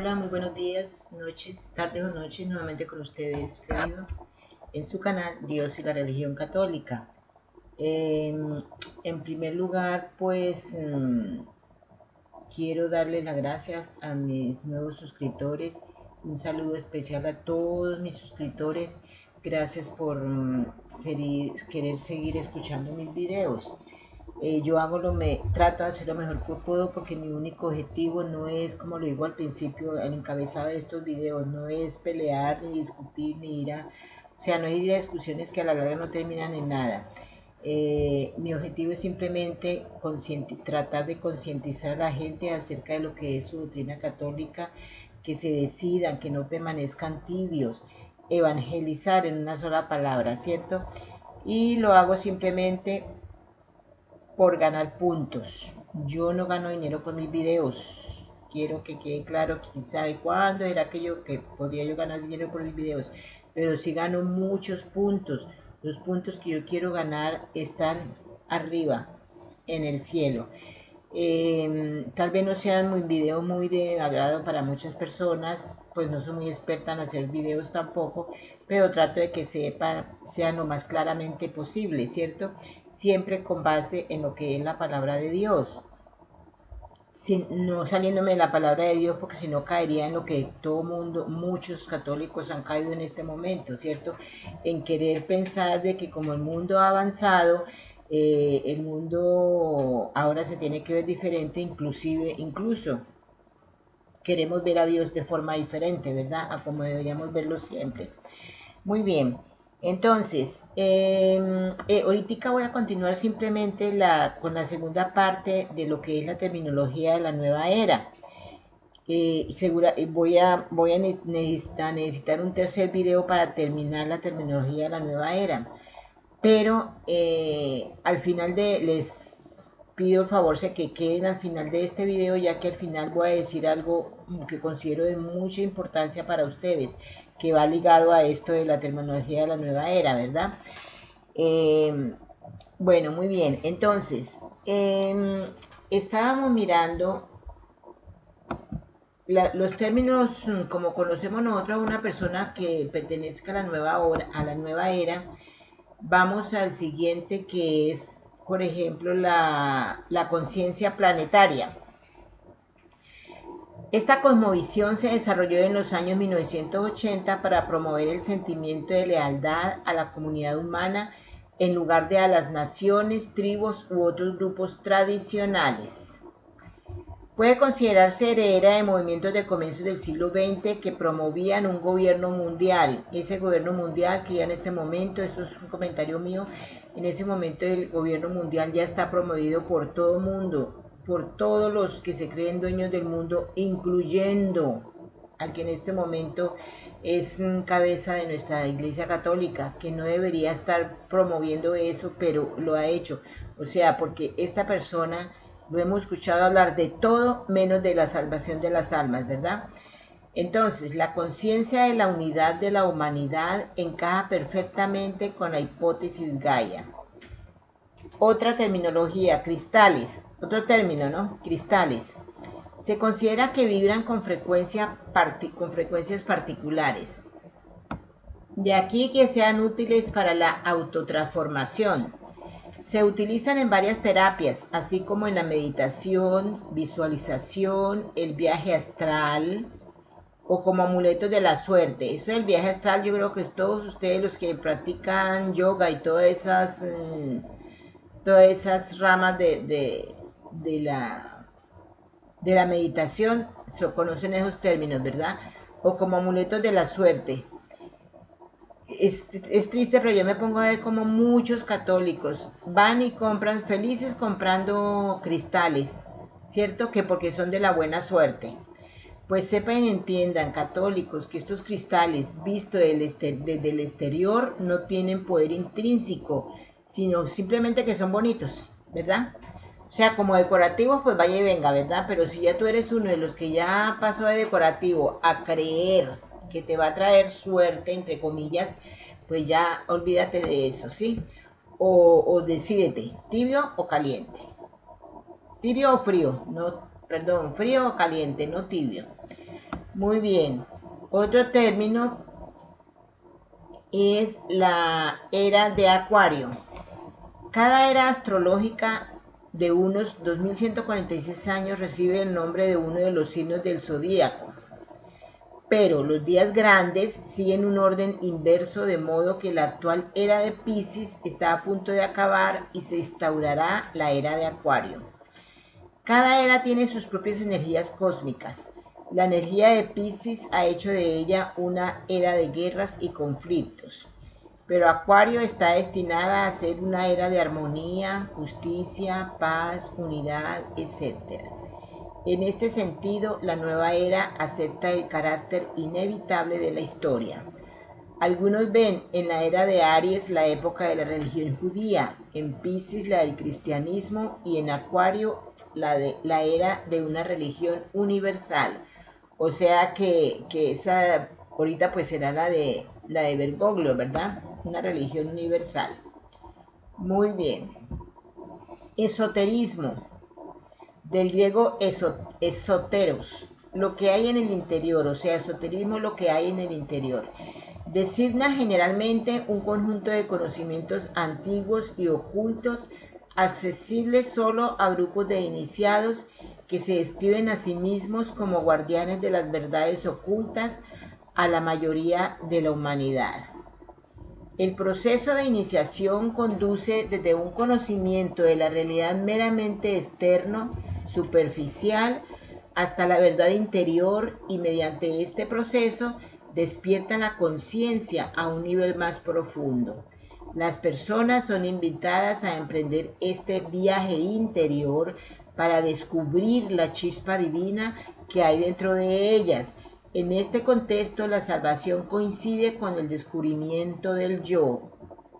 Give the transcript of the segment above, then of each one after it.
Hola, muy buenos días, noches, tardes o noches, nuevamente con ustedes, Feo, en su canal Dios y la Religión Católica. En primer lugar, pues quiero darles las gracias a mis nuevos suscriptores, un saludo especial a todos mis suscriptores, gracias por querer seguir escuchando mis videos. Yo trato de hacer lo mejor que puedo porque mi único objetivo no es, como lo digo al principio, el encabezado de estos videos, no es pelear, ni discutir, ni o sea, no ir a discusiones que a la larga no terminan en nada. Mi objetivo es simplemente tratar de concientizar a la gente acerca de lo que es su doctrina católica, que se decidan, que no permanezcan tibios, evangelizar en una sola palabra, ¿cierto? Y lo hago simplemente por ganar puntos. Yo no gano dinero por mis videos. Quiero que quede claro, quién sabe cuándo era que podría yo ganar dinero por mis videos. Pero si gano muchos puntos. Los puntos que yo quiero ganar están arriba, en el cielo. Tal vez no sean muy videos muy de agrado para muchas personas, pues no soy muy experta en hacer videos tampoco, pero trato de que sean lo más claramente posible, ¿cierto? Siempre con base en lo que es la palabra de Dios. No saliéndome de la palabra de Dios, porque si no caería en lo que todo mundo, muchos católicos han caído en este momento, ¿cierto? En querer pensar de que como el mundo ha avanzado, el mundo ahora se tiene que ver diferente, incluso queremos ver a Dios de forma diferente, ¿verdad? A como deberíamos verlo siempre. Muy bien, entonces, ahorita voy a continuar simplemente con la segunda parte de lo que es la terminología de la nueva era. Voy a necesitar un tercer video para terminar la terminología de la nueva era. Pero al final les pido el favor de que queden al final de este video, ya que al final voy a decir algo que considero de mucha importancia para ustedes, que va ligado a esto de la terminología de la nueva era, ¿verdad? Eh, bueno, muy bien. Entonces, estábamos mirando los términos, como conocemos nosotros, una persona que pertenezca a la nueva era. Vamos al siguiente, que es, por ejemplo, la conciencia planetaria. Esta cosmovisión se desarrolló en los años 1980 para promover el sentimiento de lealtad a la comunidad humana en lugar de a las naciones, tribus u otros grupos tradicionales. Puede considerarse heredera de movimientos de comienzos del siglo XX que promovían un gobierno mundial. Ese gobierno mundial que ya en este momento, esto es un comentario mío, en ese momento el gobierno mundial ya está promovido por todo el mundo, por todos los que se creen dueños del mundo, incluyendo al que en este momento es cabeza de nuestra Iglesia Católica, que no debería estar promoviendo eso, pero lo ha hecho. O sea, porque esta persona lo hemos escuchado hablar de todo menos de la salvación de las almas, ¿verdad? Entonces, la conciencia de la unidad de la humanidad encaja perfectamente con la hipótesis Gaia. Otra terminología, cristales. Otro término, ¿no? Cristales. Se considera que vibran con frecuencias particulares. De aquí que sean útiles para la autotransformación. Se utilizan en varias terapias, así como en la meditación, visualización, el viaje astral o como amuletos de la suerte. Eso del viaje astral, yo creo que todos ustedes los que practican yoga y todas esas ramas de la meditación conocen esos términos, ¿verdad? O como amuletos de la suerte. Es triste, pero yo me pongo a ver como muchos católicos van y compran, felices comprando cristales, ¿cierto? Que porque son de la buena suerte. Pues sepan y entiendan, católicos, que estos cristales, vistos desde el exterior, no tienen poder intrínseco, sino simplemente que son bonitos, ¿verdad? O sea, como decorativos, pues vaya y venga, ¿verdad? Pero si ya tú eres uno de los que ya pasó de decorativo a creer que te va a traer suerte, entre comillas, pues ya olvídate de eso, ¿sí? O decídete, tibio o caliente. Tibio o frío, no, perdón, frío o caliente, no tibio. Muy bien. Otro término es la era de Acuario. Cada era astrológica de unos 2146 años recibe el nombre de uno de los signos del zodíaco, pero los días grandes siguen un orden inverso, de modo que la actual era de Piscis está a punto de acabar y se instaurará la era de Acuario. Cada era tiene sus propias energías cósmicas. La energía de Piscis ha hecho de ella una era de guerras y conflictos. Pero Acuario está destinada a ser una era de armonía, justicia, paz, unidad, etc. En este sentido, la nueva era acepta el carácter inevitable de la historia. Algunos ven en la era de Aries la época de la religión judía, en Piscis la del cristianismo y en Acuario la era de una religión universal. O sea que esa ahorita pues será la de Bergoglio, ¿verdad? Una religión universal. Muy bien. Esoterismo, del griego esoteros, lo que hay en el interior, o sea, esoterismo, lo que hay en el interior. Designa generalmente un conjunto de conocimientos antiguos y ocultos, accesibles solo a grupos de iniciados que se describen a sí mismos como guardianes de las verdades ocultas a la mayoría de la humanidad. El proceso de iniciación conduce desde un conocimiento de la realidad meramente externo, superficial, hasta la verdad interior, y mediante este proceso despierta la conciencia a un nivel más profundo. Las personas son invitadas a emprender este viaje interior para descubrir la chispa divina que hay dentro de ellas. En este contexto, la salvación coincide con el descubrimiento del yo.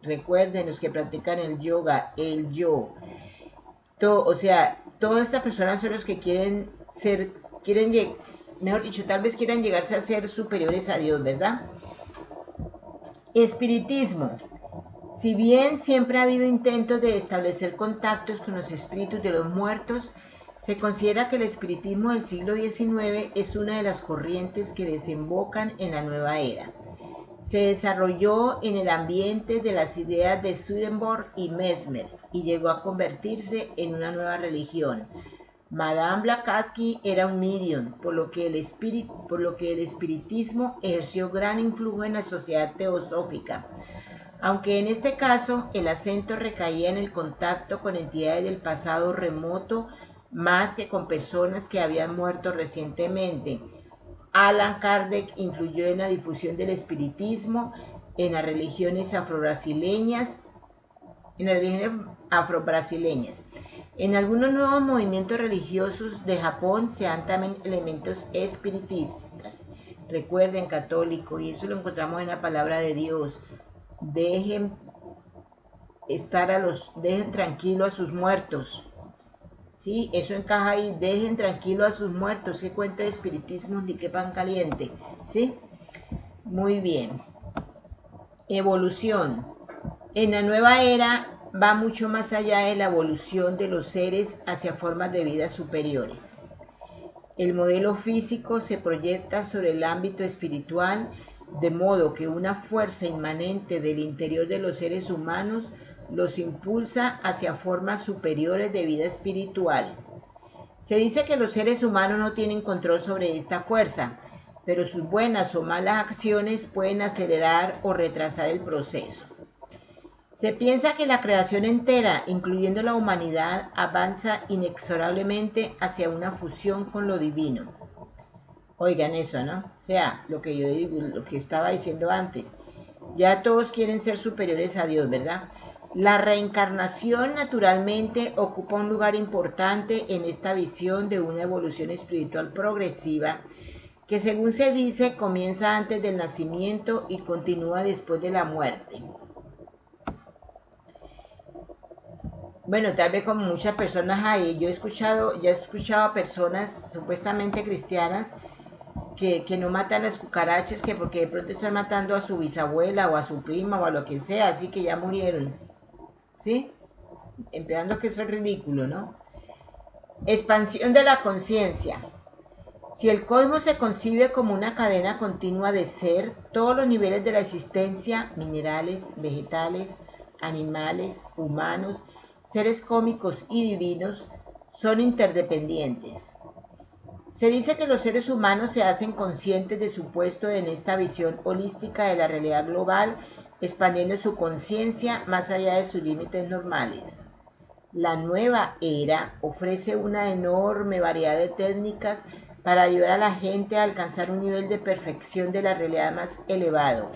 Recuerden los que practican el yoga, el yo. O sea, todas estas personas son los que mejor dicho, tal vez quieran llegarse a ser superiores a Dios, ¿verdad? Espiritismo. Si bien siempre ha habido intentos de establecer contactos con los espíritus de los muertos, se considera que el espiritismo del siglo XIX es una de las corrientes que desembocan en la nueva era. Se desarrolló en el ambiente de las ideas de Swedenborg y Mesmer y llegó a convertirse en una nueva religión. Madame Blavatsky era un medium, por lo que el espiritismo ejerció gran influjo en la sociedad teosófica, aunque en este caso el acento recaía en el contacto con entidades del pasado remoto más que con personas que habían muerto recientemente. Alan Kardec influyó en la difusión del espiritismo en las religiones afrobrasileñas. En algunos nuevos movimientos religiosos de Japón se han también elementos espiritistas. Recuerden, católico, y eso lo encontramos en la palabra de Dios. Dejen tranquilo a sus muertos. Sí, eso encaja ahí. Dejen tranquilo a sus muertos. ¿Qué cuento de espiritismo ni qué pan caliente? ¿Sí? Muy bien. Evolución. En la nueva era va mucho más allá de la evolución de los seres hacia formas de vida superiores. El modelo físico se proyecta sobre el ámbito espiritual, de modo que una fuerza inmanente del interior de los seres humanos los impulsa hacia formas superiores de vida espiritual. Se dice que los seres humanos no tienen control sobre esta fuerza, pero sus buenas o malas acciones pueden acelerar o retrasar el proceso. Se piensa que la creación entera, incluyendo la humanidad, avanza inexorablemente hacia una fusión con lo divino. Oigan eso, ¿no? O sea, lo que yo digo, lo que estaba diciendo antes. Ya todos quieren ser superiores a Dios, ¿verdad? La reencarnación naturalmente ocupa un lugar importante en esta visión de una evolución espiritual progresiva que, según se dice, comienza antes del nacimiento y continúa después de la muerte. Bueno, tal vez como muchas personas hay, ya he escuchado a personas supuestamente cristianas que no matan las cucarachas, que porque de pronto están matando a su bisabuela o a su prima o a lo que sea, así que ya murieron. ¿Sí? Empezando que eso es ridículo, ¿no? Expansión de la conciencia. Si el cosmos se concibe como una cadena continua de ser, todos los niveles de la existencia, minerales, vegetales, animales, humanos, seres cósmicos y divinos, son interdependientes. Se dice que los seres humanos se hacen conscientes de su puesto en esta visión holística de la realidad global, expandiendo su conciencia más allá de sus límites normales. La nueva era ofrece una enorme variedad de técnicas para ayudar a la gente a alcanzar un nivel de perfección de la realidad más elevado,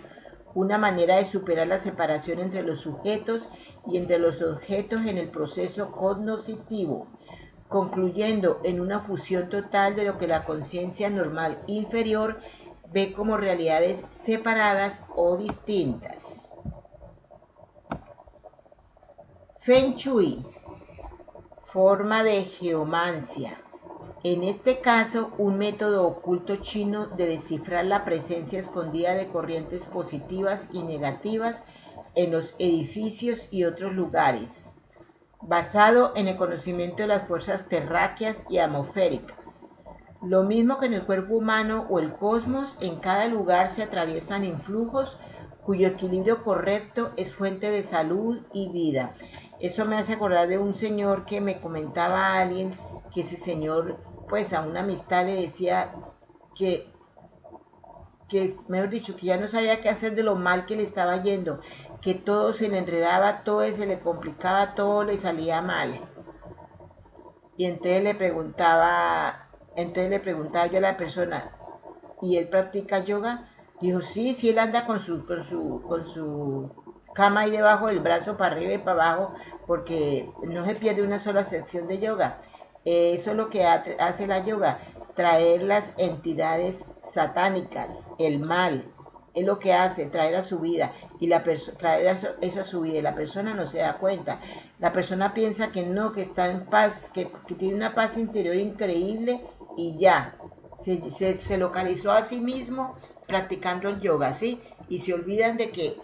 una manera de superar la separación entre los sujetos y entre los objetos en el proceso cognoscitivo, concluyendo en una fusión total de lo que la conciencia normal inferior ve como realidades separadas o distintas. Feng Shui, forma de geomancia. En este caso, un método oculto chino de descifrar la presencia escondida de corrientes positivas y negativas en los edificios y otros lugares, basado en el conocimiento de las fuerzas terráqueas y atmosféricas. Lo mismo que en el cuerpo humano o el cosmos, en cada lugar se atraviesan influjos cuyo equilibrio correcto es fuente de salud y vida. Eso me hace acordar de un señor que me comentaba a alguien que ese señor, pues a una amistad le decía que mejor dicho, que ya no sabía qué hacer de lo mal que le estaba yendo, que todo se le enredaba, todo se le complicaba, todo le salía mal. Y entonces le preguntaba yo a la persona, ¿y él practica yoga? Dijo, sí, él anda con su cama ahí debajo del brazo para arriba y para abajo, porque no se pierde una sola sección de yoga. Eso es lo que hace la yoga, traer las entidades satánicas, el mal, es lo que hace, traer a su vida, y traer eso a su vida, y la persona no se da cuenta. La persona piensa que no, que está en paz, que tiene una paz interior increíble, y ya, se localizó a sí mismo practicando el yoga, ¿sí? Y se olvidan de que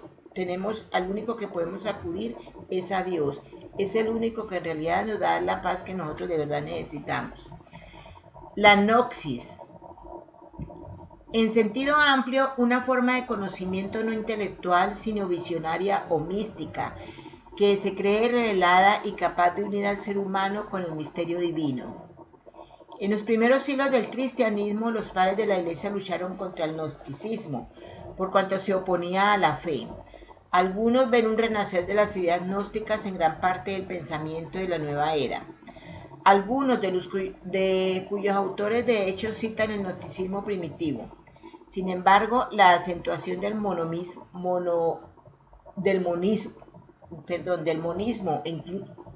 al único que podemos acudir es a Dios. Es el único que en realidad nos da la paz que nosotros de verdad necesitamos. La Gnosis. En sentido amplio, una forma de conocimiento no intelectual, sino visionaria o mística, que se cree revelada y capaz de unir al ser humano con el misterio divino. En los primeros siglos del cristianismo, los padres de la Iglesia lucharon contra el gnosticismo, por cuanto se oponía a la fe. Algunos ven un renacer de las ideas gnósticas en gran parte del pensamiento de la nueva era. Algunos de cuyos autores de hecho citan el gnosticismo primitivo. Sin embargo, la acentuación del monismo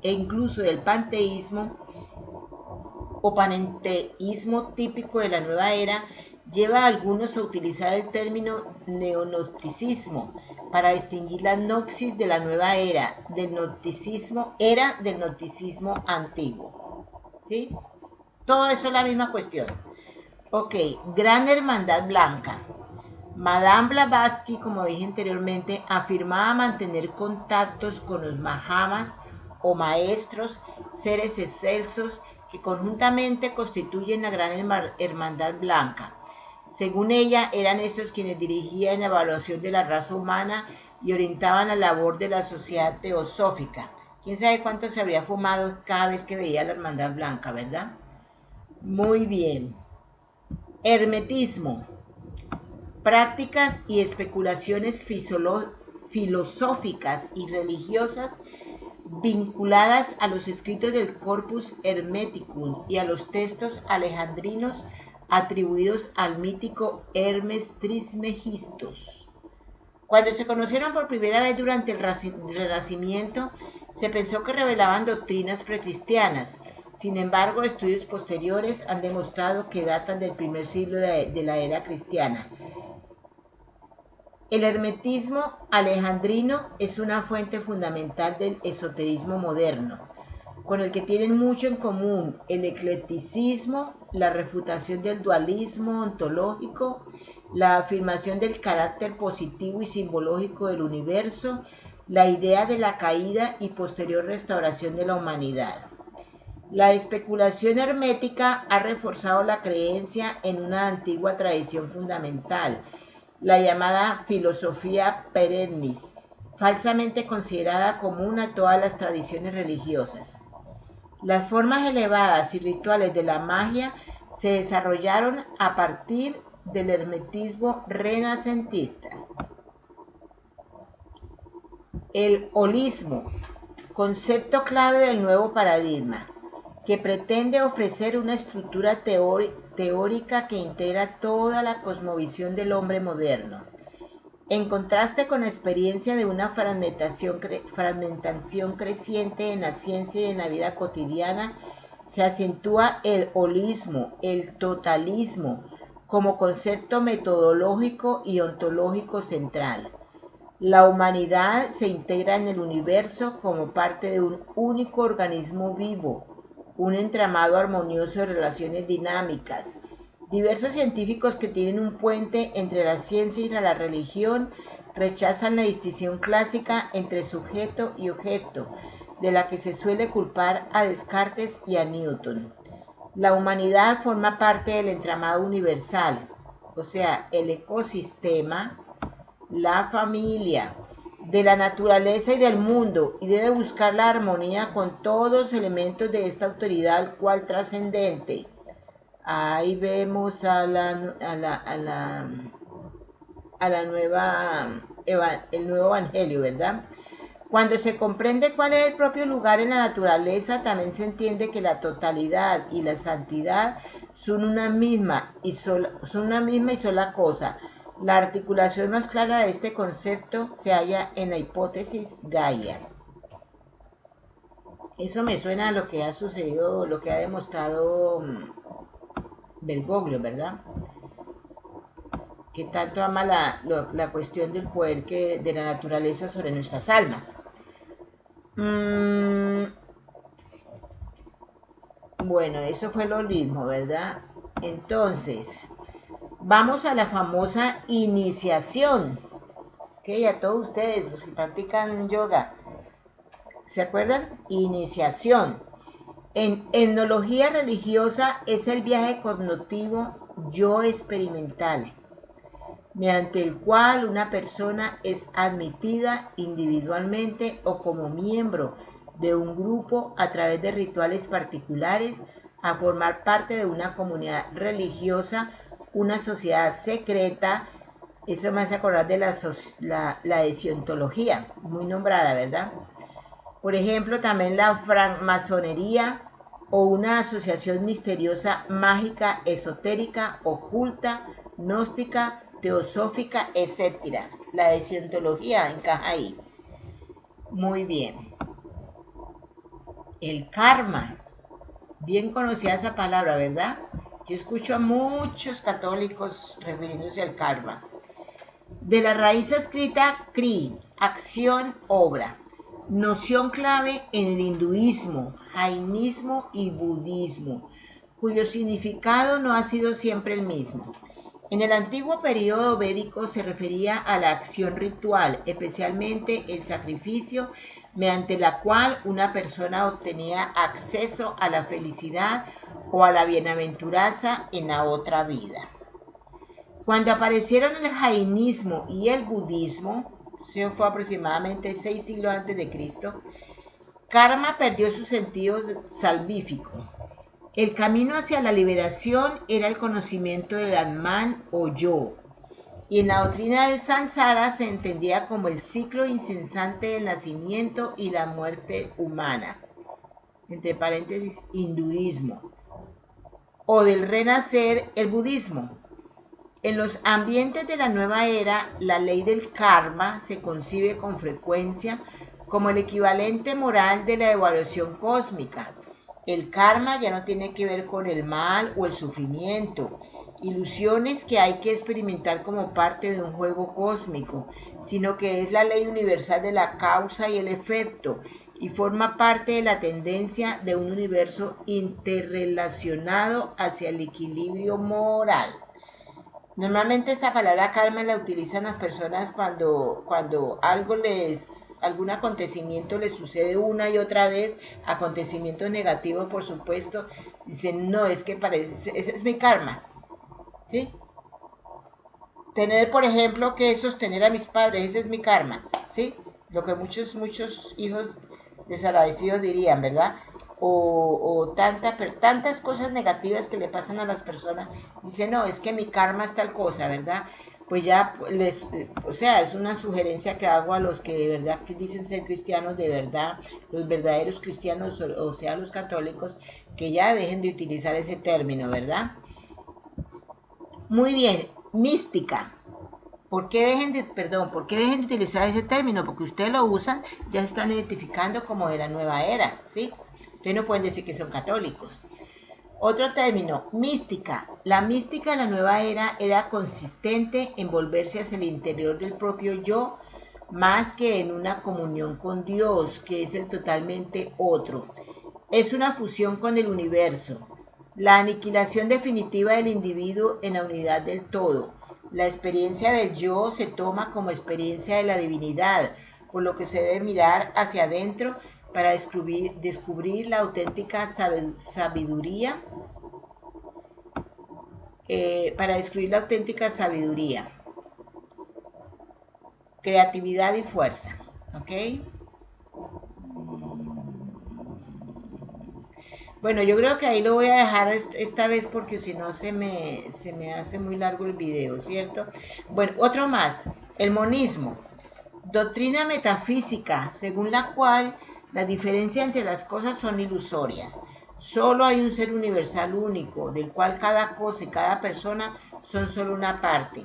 e incluso del panteísmo o panenteísmo típico de la nueva era lleva a algunos a utilizar el término neognosticismo para distinguir la gnosis de la nueva era del gnosticismo antiguo. ¿Sí? Todo eso es la misma cuestión. Ok, Gran Hermandad Blanca. Madame Blavatsky, como dije anteriormente, afirmaba mantener contactos con los Mahamas o maestros, seres excelsos que conjuntamente constituyen la Gran Hermandad Blanca. Según ella, eran estos quienes dirigían la evaluación de la raza humana y orientaban la labor de la sociedad teosófica. ¿Quién sabe cuánto se habría fumado cada vez que veía la Hermandad Blanca, verdad? Muy bien. Hermetismo. Prácticas y especulaciones filosóficas y religiosas vinculadas a los escritos del Corpus Hermeticum y a los textos alejandrinos atribuidos al mítico Hermes Trismegistos. Cuando se conocieron por primera vez durante el Renacimiento, se pensó que revelaban doctrinas precristianas. Sin embargo, estudios posteriores han demostrado que datan del primer siglo de la era cristiana. El hermetismo alejandrino es una fuente fundamental del esoterismo moderno, con el que tienen mucho en común el eclecticismo, la refutación del dualismo ontológico, la afirmación del carácter positivo y simbológico del universo, la idea de la caída y posterior restauración de la humanidad. La especulación hermética ha reforzado la creencia en una antigua tradición fundamental, la llamada filosofía perennis, falsamente considerada común a todas las tradiciones religiosas. Las formas elevadas y rituales de la magia se desarrollaron a partir del hermetismo renacentista. El holismo, concepto clave del nuevo paradigma, que pretende ofrecer una estructura teórica que integra toda la cosmovisión del hombre moderno. En contraste con la experiencia de una fragmentación creciente en la ciencia y en la vida cotidiana, se acentúa el holismo, el totalismo, como concepto metodológico y ontológico central. La humanidad se integra en el universo como parte de un único organismo vivo, un entramado armonioso de relaciones dinámicas. Diversos científicos que tienen un puente entre la ciencia y la religión rechazan la distinción clásica entre sujeto y objeto, de la que se suele culpar a Descartes y a Newton. La humanidad forma parte del entramado universal, o sea, el ecosistema, la familia, de la naturaleza y del mundo, y debe buscar la armonía con todos los elementos de esta autoridad cual trascendente. Ahí vemos el nuevo evangelio, ¿verdad? Cuando se comprende cuál es el propio lugar en la naturaleza, también se entiende que la totalidad y la santidad son una misma y sola cosa. La articulación más clara de este concepto se halla en la hipótesis Gaia. Eso me suena a lo que ha sucedido, lo que ha demostrado Bergoglio, ¿verdad? Que tanto ama la cuestión del poder de la naturaleza sobre nuestras almas. Bueno, eso fue lo mismo, ¿verdad? Entonces, vamos a la famosa iniciación. Ok, a todos ustedes, los que practican yoga, ¿se acuerdan? Iniciación. En etnología religiosa es el viaje cognitivo yo experimental, mediante el cual una persona es admitida individualmente o como miembro de un grupo a través de rituales particulares a formar parte de una comunidad religiosa, una sociedad secreta. Eso me hace acordar de la de Cientología, muy nombrada, ¿verdad? Por ejemplo, también la francmasonería o una asociación misteriosa, mágica, esotérica, oculta, gnóstica, teosófica, etc. La de Cientología encaja ahí. Muy bien. El karma. Bien conocida esa palabra, ¿verdad? Yo escucho a muchos católicos refiriéndose al karma. De la raíz escrita kri, acción, obra. Noción clave en el hinduismo, jainismo y budismo, cuyo significado no ha sido siempre el mismo. En el antiguo período védico se refería a la acción ritual, especialmente el sacrificio, mediante la cual una persona obtenía acceso a la felicidad o a la bienaventuranza en la otra vida. Cuando aparecieron el jainismo y el budismo, eso fue aproximadamente 6 siglos antes de Cristo, karma perdió su sentido salvífico. El camino hacia la liberación era el conocimiento del Atman o yo, y en la doctrina del Samsara se entendía como el ciclo incesante del nacimiento y la muerte humana, entre paréntesis, hinduismo, o del renacer, el budismo. En los ambientes de la nueva era, la ley del karma se concibe con frecuencia como el equivalente moral de la evaluación cósmica. El karma ya no tiene que ver con el mal o el sufrimiento, ilusiones que hay que experimentar como parte de un juego cósmico, sino que es la ley universal de la causa y el efecto, y forma parte de la tendencia de un universo interrelacionado hacia el equilibrio moral. Normalmente esta palabra karma la utilizan las personas cuando algo les algún acontecimiento les sucede una y otra vez, acontecimientos negativos, por supuesto, dicen, no, es que parece, ese es mi karma, ¿sí? Tener, por ejemplo, que sostener a mis padres, ese es mi karma, ¿sí? Lo que muchos hijos desagradecidos dirían, ¿verdad? O tantas cosas negativas que le pasan a las personas, dicen, no, es que mi karma es tal cosa, ¿verdad? Pues ya o sea, es una sugerencia que hago a los que de verdad que dicen ser cristianos de verdad, los verdaderos cristianos, o sea, los católicos, que ya dejen de utilizar ese término, ¿verdad? Muy bien, mística. ¿Por qué dejen de utilizar ese término? Porque ustedes lo usan, ya se están identificando como de la nueva era, ¿sí? Ustedes no pueden decir que son católicos. Otro término, mística. La mística de la nueva era consistente en volverse hacia el interior del propio yo, más que en una comunión con Dios, que es el totalmente otro. Es una fusión con el universo, la aniquilación definitiva del individuo en la unidad del todo. La experiencia del yo se toma como experiencia de la divinidad, por lo que se debe mirar hacia adentro para descubrir la auténtica sabiduría, creatividad y fuerza, ¿ok? Bueno, yo creo que ahí lo voy a dejar esta vez porque si no se me hace muy largo el video, ¿cierto? Bueno, otro más, el monismo. Doctrina metafísica, según la cual la diferencia entre las cosas son ilusorias. Solo hay un ser universal único, del cual cada cosa y cada persona son solo una parte.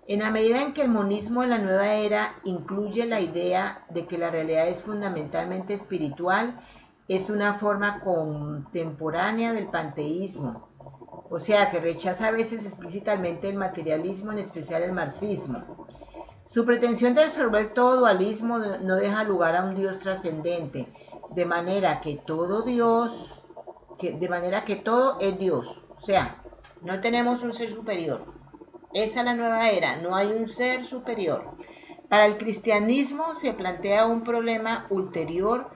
En la medida en que el monismo en la nueva era incluye la idea de que la realidad es fundamentalmente espiritual, es una forma contemporánea del panteísmo, o sea que rechaza a veces explícitamente el materialismo, en especial el marxismo. Su pretensión de resolver todo dualismo no deja lugar a un Dios trascendente, de manera que todo es Dios, o sea, no tenemos un ser superior. Esa es la nueva era, no hay un ser superior. Para el cristianismo se plantea un problema ulterior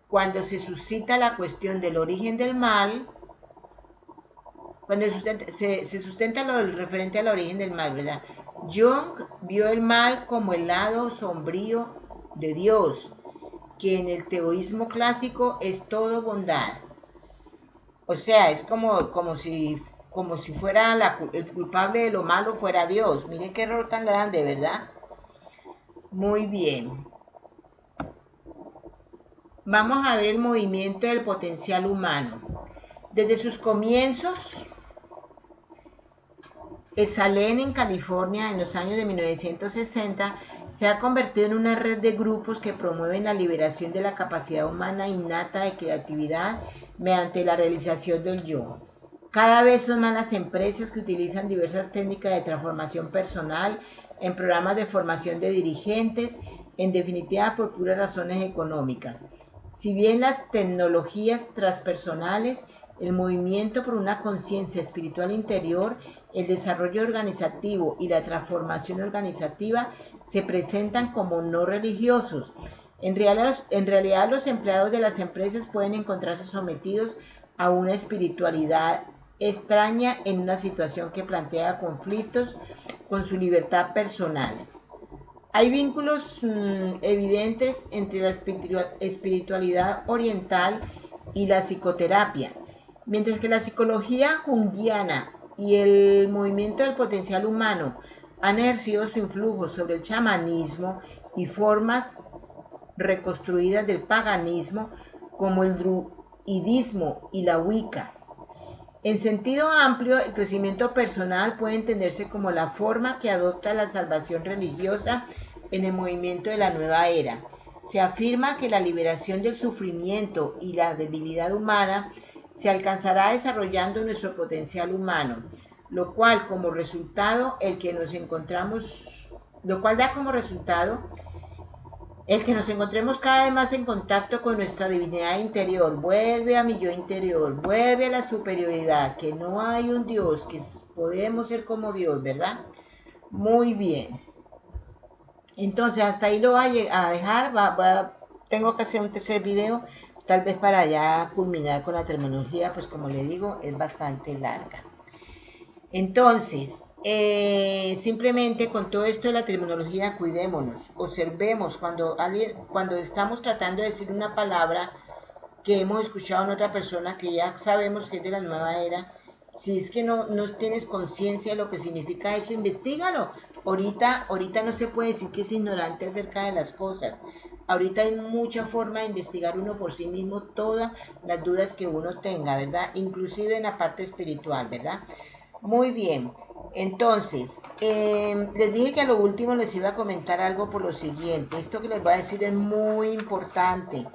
cuando se suscita la cuestión del origen del mal, cuando se sustenta lo referente al origen del mal, ¿verdad? Jung vio el mal como el lado sombrío de Dios, que en el teísmo clásico es todo bondad. O sea, es como si fuera el culpable de lo malo fuera Dios. Miren qué error tan grande, ¿verdad? Muy bien. Vamos a ver el movimiento del potencial humano. Desde sus comienzos, Esalen en California en los años de 1960 se ha convertido en una red de grupos que promueven la liberación de la capacidad humana innata de creatividad mediante la realización del yo. Cada vez son más las empresas que utilizan diversas técnicas de transformación personal en programas de formación de dirigentes, en definitiva por puras razones económicas. Si bien las tecnologías transpersonales, el movimiento por una conciencia espiritual interior, el desarrollo organizativo y la transformación organizativa se presentan como no religiosos. En realidad los empleados de las empresas pueden encontrarse sometidos a una espiritualidad extraña en una situación que plantea conflictos con su libertad personal. Hay vínculos evidentes entre la espiritualidad oriental y la psicoterapia, mientras que la psicología junguiana y el movimiento del potencial humano han ejercido su influjo sobre el chamanismo y formas reconstruidas del paganismo como el druidismo y la Wicca. En sentido amplio, el crecimiento personal puede entenderse como la forma que adopta la salvación religiosa en el movimiento de la nueva era. Se afirma que la liberación del sufrimiento y la debilidad humana se alcanzará desarrollando nuestro potencial humano, lo cual da como resultado el que nos encontremos cada vez más en contacto con nuestra divinidad interior. Vuelve a mi yo interior, vuelve a la superioridad, que no hay un Dios, que podemos ser como Dios, ¿verdad? Muy bien. Entonces, hasta ahí lo voy a dejar. Tengo que hacer un tercer video, tal vez para ya culminar con la terminología, pues como le digo, es bastante larga. Entonces, simplemente con todo esto de la terminología, cuidémonos, observemos cuando estamos tratando de decir una palabra que hemos escuchado en otra persona, que ya sabemos que es de la nueva era. Si es que no tienes conciencia de lo que significa eso, investigalo. Ahorita no se puede decir que es ignorante acerca de las cosas. Ahorita hay mucha forma de investigar uno por sí mismo todas las dudas que uno tenga, ¿verdad? Inclusive en la parte espiritual, ¿verdad? Muy bien. Entonces, les dije que a lo último les iba a comentar algo por lo siguiente. Esto que les voy a decir es muy importante.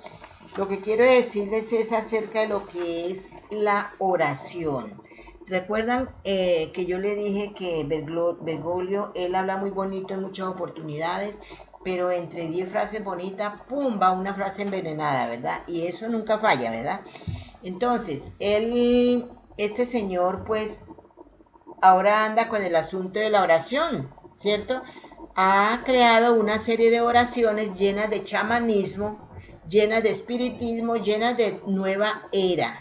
Lo que quiero decirles es acerca de lo que es la oración. Recuerdan que yo le dije que Bergoglio, él habla muy bonito en muchas oportunidades, pero entre 10 frases bonitas, ¡pum!, va una frase envenenada, ¿verdad? Y eso nunca falla, ¿verdad? Entonces, este señor, pues, ahora anda con el asunto de la oración, ¿cierto? Ha creado una serie de oraciones llenas de chamanismo, llenas de espiritismo, llenas de nueva era.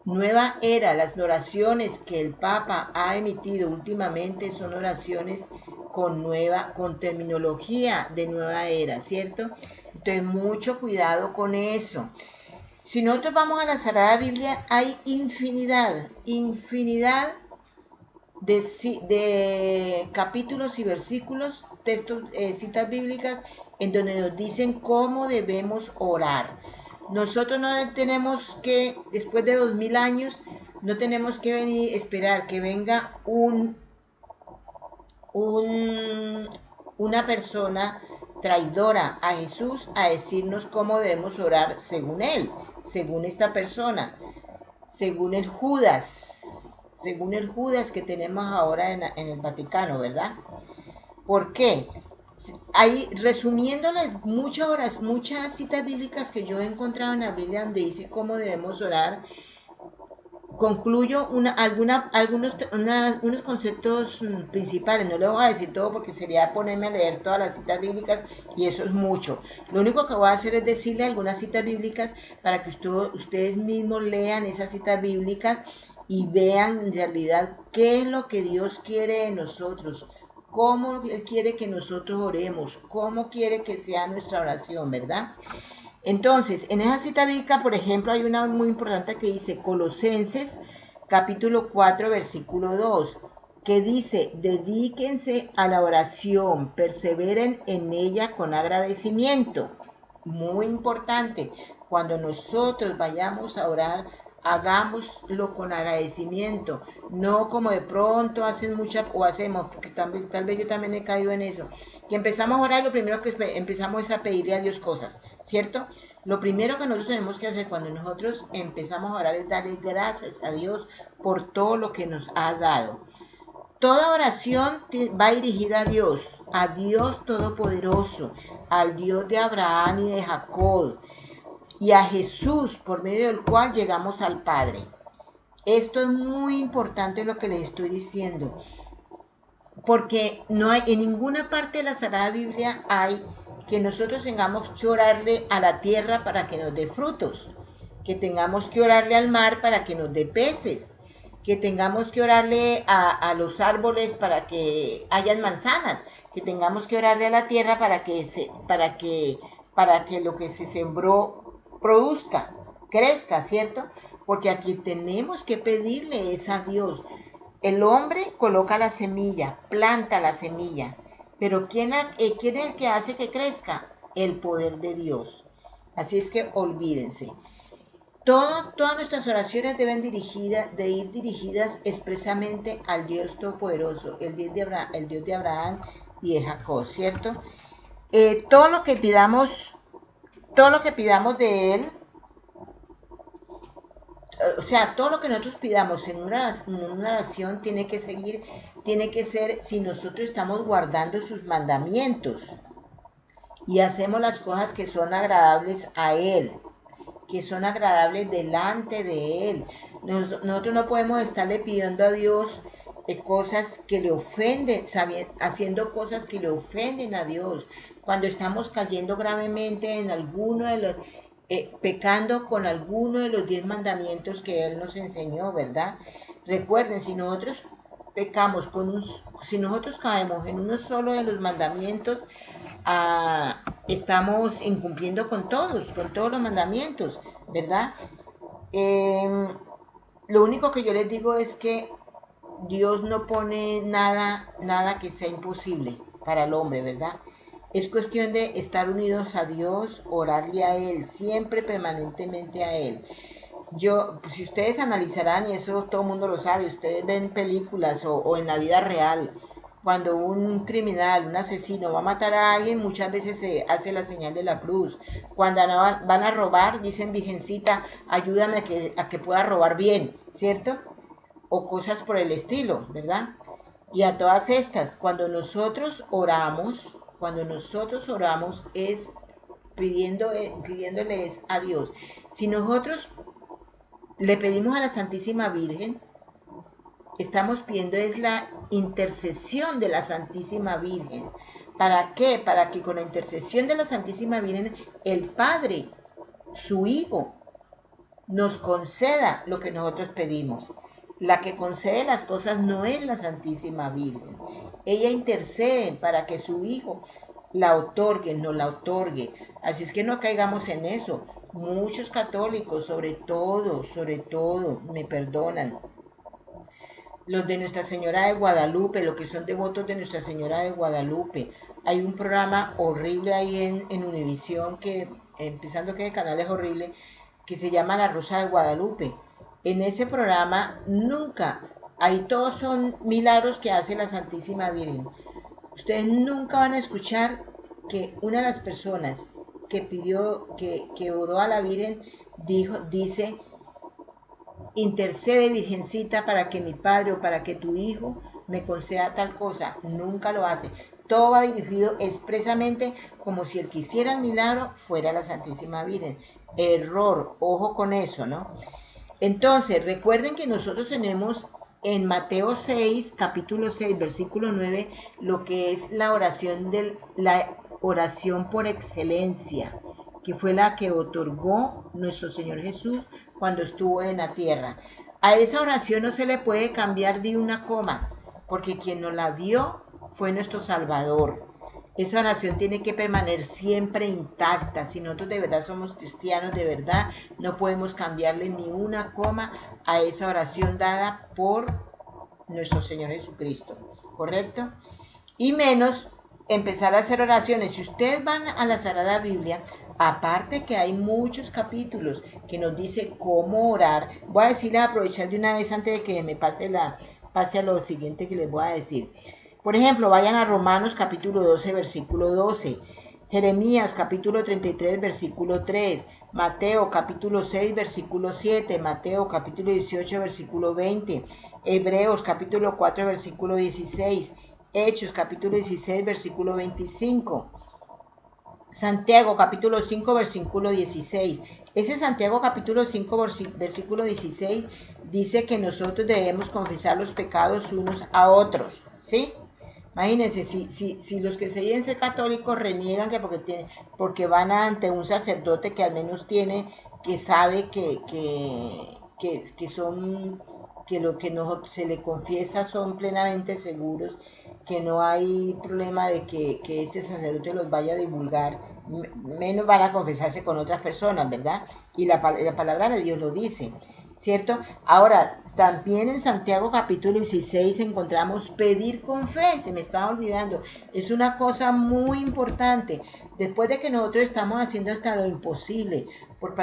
Nueva era, las oraciones que el Papa ha emitido últimamente son oraciones con terminología de nueva era, ¿cierto? Entonces, mucho cuidado con eso. Si nosotros vamos a la Sagrada Biblia, hay infinidad de capítulos y versículos, textos, citas bíblicas, en donde nos dicen cómo debemos orar. Nosotros no tenemos que, después de 2000 años, no tenemos que venir, esperar que venga una persona traidora a Jesús a decirnos cómo debemos orar según él, según esta persona, según el Judas que tenemos ahora en el Vaticano, ¿verdad? ¿Por qué? Hay, resumiéndoles muchas citas bíblicas que yo he encontrado en la Biblia donde dice cómo debemos orar, concluyo unos conceptos principales. No le voy a decir todo porque sería ponerme a leer todas las citas bíblicas y eso es mucho. Lo único que voy a hacer es decirle algunas citas bíblicas para que ustedes mismos lean esas citas bíblicas y vean en realidad qué es lo que Dios quiere de nosotros, cómo Él quiere que nosotros oremos, cómo quiere que sea nuestra oración, ¿verdad? Entonces, en esa cita bíblica, por ejemplo, hay una muy importante que dice Colosenses capítulo 4, versículo 2, que dice, dedíquense a la oración, perseveren en ella con agradecimiento. Muy importante, cuando nosotros vayamos a orar, hagámoslo con agradecimiento, no como de pronto hacemos, porque tal vez yo también he caído en eso, que empezamos a orar, lo primero que empezamos es a pedirle a Dios cosas, ¿cierto? Lo primero que nosotros tenemos que hacer cuando nosotros empezamos a orar es darle gracias a Dios por todo lo que nos ha dado. Toda oración va dirigida a Dios Todopoderoso, al Dios de Abraham y de Jacob, y a Jesús, por medio del cual llegamos al Padre. Esto es muy importante lo que les estoy diciendo, porque no hay en ninguna parte de la Sagrada Biblia hay que nosotros tengamos que orarle a la tierra para que nos dé frutos, que tengamos que orarle al mar para que nos dé peces, que tengamos que orarle a los árboles para que hayan manzanas, que tengamos que orarle a la tierra para que lo que se sembró produzca, crezca, ¿cierto? Porque aquí tenemos que pedirle es a Dios. El hombre coloca la semilla, planta la semilla, pero ¿quién es el que hace que crezca? El poder de Dios. Así es que olvídense. Todas nuestras oraciones deben ir dirigidas expresamente al Dios Todopoderoso, el Dios de Abraham y de Jacob, ¿cierto? Todo lo que pidamos de Él, o sea, todo lo que nosotros pidamos en una oración tiene que ser si nosotros estamos guardando sus mandamientos y hacemos las cosas que son agradables a Él, que son agradables delante de Él. Nosotros no podemos estarle pidiendo a Dios cosas que le ofenden, haciendo cosas que le ofenden a Dios, cuando estamos cayendo gravemente en alguno de los, pecando con alguno de los 10 mandamientos que Él nos enseñó, ¿verdad? Recuerden, si nosotros pecamos si nosotros caemos en uno solo de los mandamientos, estamos incumpliendo con todos los mandamientos, ¿verdad? Lo único que yo les digo es que Dios no pone nada que sea imposible para el hombre, ¿verdad? Es cuestión de estar unidos a Dios, orarle a Él, siempre permanentemente a Él. Si ustedes analizarán, y eso todo el mundo lo sabe, ustedes ven películas o en la vida real, cuando un criminal, un asesino va a matar a alguien, muchas veces se hace la señal de la cruz. Cuando van a robar, dicen, Virgencita, ayúdame a que pueda robar bien, ¿cierto? O cosas por el estilo, ¿verdad? Y a todas estas, cuando nosotros oramos es pidiéndoles a Dios. Si nosotros le pedimos a la Santísima Virgen, estamos pidiendo es la intercesión de la Santísima Virgen. ¿Para qué? Para que con la intercesión de la Santísima Virgen, el Padre, su Hijo, nos conceda lo que nosotros pedimos. La que concede las cosas no es la Santísima Virgen. Ella intercede para que su Hijo la otorgue, no la otorgue. Así es que no caigamos en eso. Muchos católicos, sobre todo, me perdonan, los de Nuestra Señora de Guadalupe, los que son devotos de Nuestra Señora de Guadalupe. Hay un programa horrible ahí en Univisión, empezando que el canal es horrible, que se llama La Rosa de Guadalupe. En ese programa ahí todos son milagros que hace la Santísima Virgen. Ustedes nunca van a escuchar que una de las personas que pidió, que oró a la Virgen, dice, intercede, Virgencita, para que mi padre o para que tu hijo me conceda tal cosa. Nunca lo hace. Todo va dirigido expresamente como si el que hiciera el milagro fuera la Santísima Virgen. Error, ojo con eso, ¿no? Entonces, recuerden que nosotros tenemos en Mateo 6, capítulo 6, versículo 9, lo que es la oración por excelencia, que fue la que otorgó nuestro Señor Jesús cuando estuvo en la tierra. A esa oración no se le puede cambiar de una coma, porque quien nos la dio fue nuestro Salvador. Esa oración tiene que permanecer siempre intacta. Si nosotros de verdad somos cristianos de verdad, no podemos cambiarle ni una coma a esa oración dada por nuestro Señor Jesucristo, ¿correcto? Y menos empezar a hacer oraciones. Si ustedes van a la Sagrada Biblia, aparte que hay muchos capítulos que nos dice cómo orar, voy a decirles, aprovechar de una vez antes de que me pase a lo siguiente que les voy a decir. Por ejemplo, vayan a Romanos capítulo 12, versículo 12, Jeremías capítulo 33, versículo 3, Mateo capítulo 6, versículo 7, Mateo capítulo 18, versículo 20, Hebreos capítulo 4, versículo 16, Hechos capítulo 16, versículo 25, Santiago capítulo 5, versículo 16. Ese Santiago capítulo 5, versículo 16 dice que nosotros debemos confesar los pecados unos a otros, ¿sí? Imagínense, si los que se dicen ser católicos reniegan porque van ante un sacerdote que al menos que sabe que lo que se le confiesa son plenamente seguros, que no hay problema de que ese sacerdote los vaya a divulgar, menos van a confesarse con otras personas, ¿verdad? Y la palabra de Dios lo dice, ¿cierto? Ahora, también en Santiago capítulo 16 encontramos pedir con fe, se me estaba olvidando, es una cosa muy importante. Después de que nosotros estamos haciendo hasta lo imposible por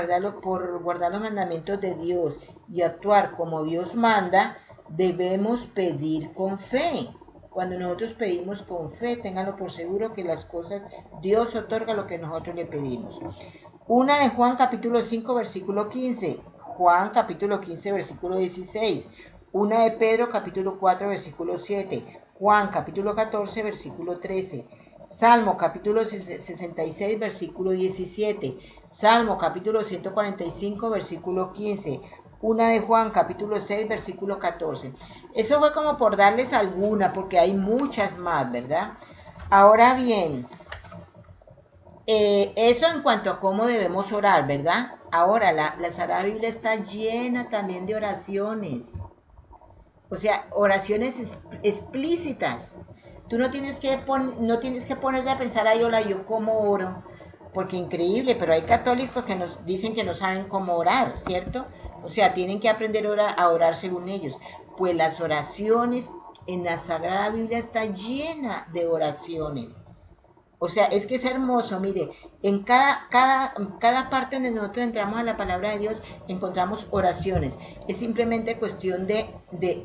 guardar los mandamientos de Dios y actuar como Dios manda, debemos pedir con fe. Cuando nosotros pedimos con fe, ténganlo por seguro que las cosas, Dios otorga lo que nosotros le pedimos. Una de Juan capítulo 5, versículo 15. Juan capítulo 15, versículo 16. Una de Pedro capítulo 4, versículo 7. Juan capítulo 14, versículo 13. Salmo capítulo 66, versículo 17. Salmo capítulo 145, versículo 15. una de Juan, capítulo 6, versículo 14. Eso fue como por darles alguna, porque hay muchas más, ¿verdad? Ahora bien, eso en cuanto a cómo debemos orar, ¿verdad? Ahora, la Sagrada Biblia está llena también de oraciones. O sea, oraciones explícitas. Tú no tienes que ponerte a pensar, ay, hola, yo cómo oro. Porque increíble, pero hay católicos que nos dicen que no saben cómo orar, ¿cierto? O sea, tienen que aprender a orar según ellos. Pues las oraciones en la Sagrada Biblia está llena de oraciones. O sea, es que es hermoso, mire, en cada parte donde nosotros entramos a la palabra de Dios, encontramos oraciones. Es simplemente cuestión de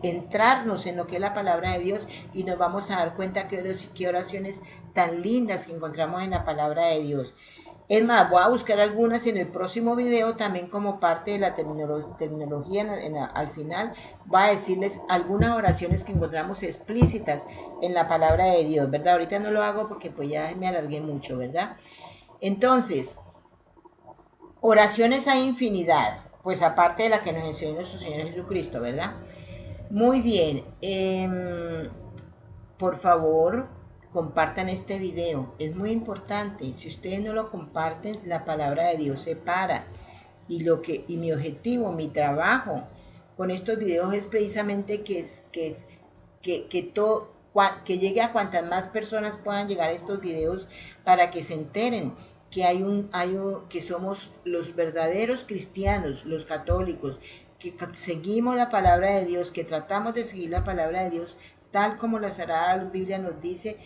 entrarnos en lo que es la palabra de Dios y nos vamos a dar cuenta que oraciones tan lindas que encontramos en la palabra de Dios. Es más, voy a buscar algunas en el próximo video también como parte de la terminología al final. Voy a decirles algunas oraciones que encontramos explícitas en la palabra de Dios, ¿verdad? Ahorita no lo hago porque pues ya me alargué mucho, ¿verdad? Entonces, oraciones hay infinidad, pues aparte de la que nos enseñó nuestro Señor Jesucristo, ¿verdad? Muy bien, por favor, compartan este video, es muy importante. Si ustedes no lo comparten, la palabra de Dios se para. Y mi objetivo, mi trabajo con estos videos es precisamente que llegue a cuantas más personas puedan llegar a estos videos para que se enteren que somos los verdaderos cristianos, los católicos, que seguimos la palabra de Dios, que tratamos de seguir la palabra de Dios tal como la Sagrada Biblia nos dice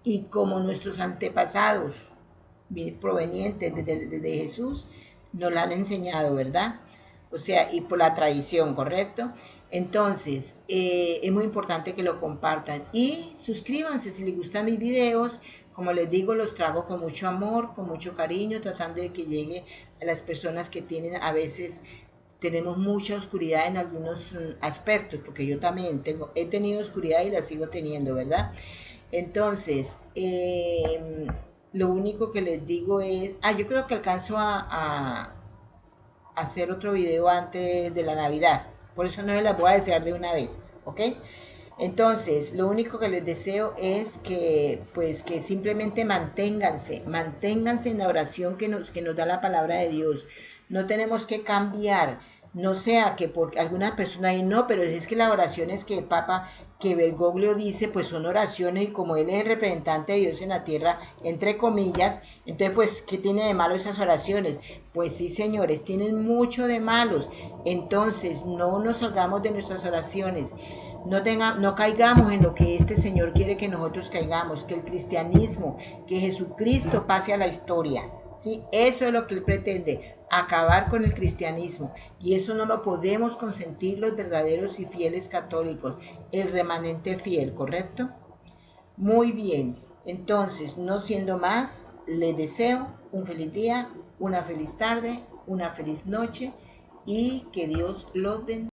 y como nuestros antepasados provenientes desde Jesús nos la han enseñado, ¿verdad? O sea, y por la tradición, ¿correcto? Entonces, es muy importante que lo compartan y suscríbanse si les gustan mis videos. Como les digo, los trago con mucho amor, con mucho cariño, tratando de que llegue a las personas que a veces tenemos mucha oscuridad en algunos aspectos, porque yo también he tenido oscuridad y la sigo teniendo, ¿verdad? Entonces, lo único que les digo es, yo creo que alcanzo a hacer otro video antes de la Navidad, por eso no se las voy a desear de una vez, ¿ok? Entonces, lo único que les deseo es que simplemente manténganse en la oración que nos da la palabra de Dios. No tenemos que cambiar, no sea que por algunas personas ahí no, pero es que las oraciones que el Papa, que Bergoglio dice, pues son oraciones y como él es el representante de Dios en la tierra, entre comillas, entonces pues, ¿qué tiene de malo esas oraciones? Pues sí, señores, tienen mucho de malos. Entonces, no nos salgamos de nuestras oraciones. No caigamos en lo que este Señor quiere que nosotros caigamos, que el cristianismo, que Jesucristo pase a la historia. ¿Sí? Eso es lo que Él pretende, acabar con el cristianismo. Y eso no lo podemos consentir los verdaderos y fieles católicos, el remanente fiel, ¿correcto? Muy bien, entonces, no siendo más, les deseo un feliz día, una feliz tarde, una feliz noche y que Dios los bendiga.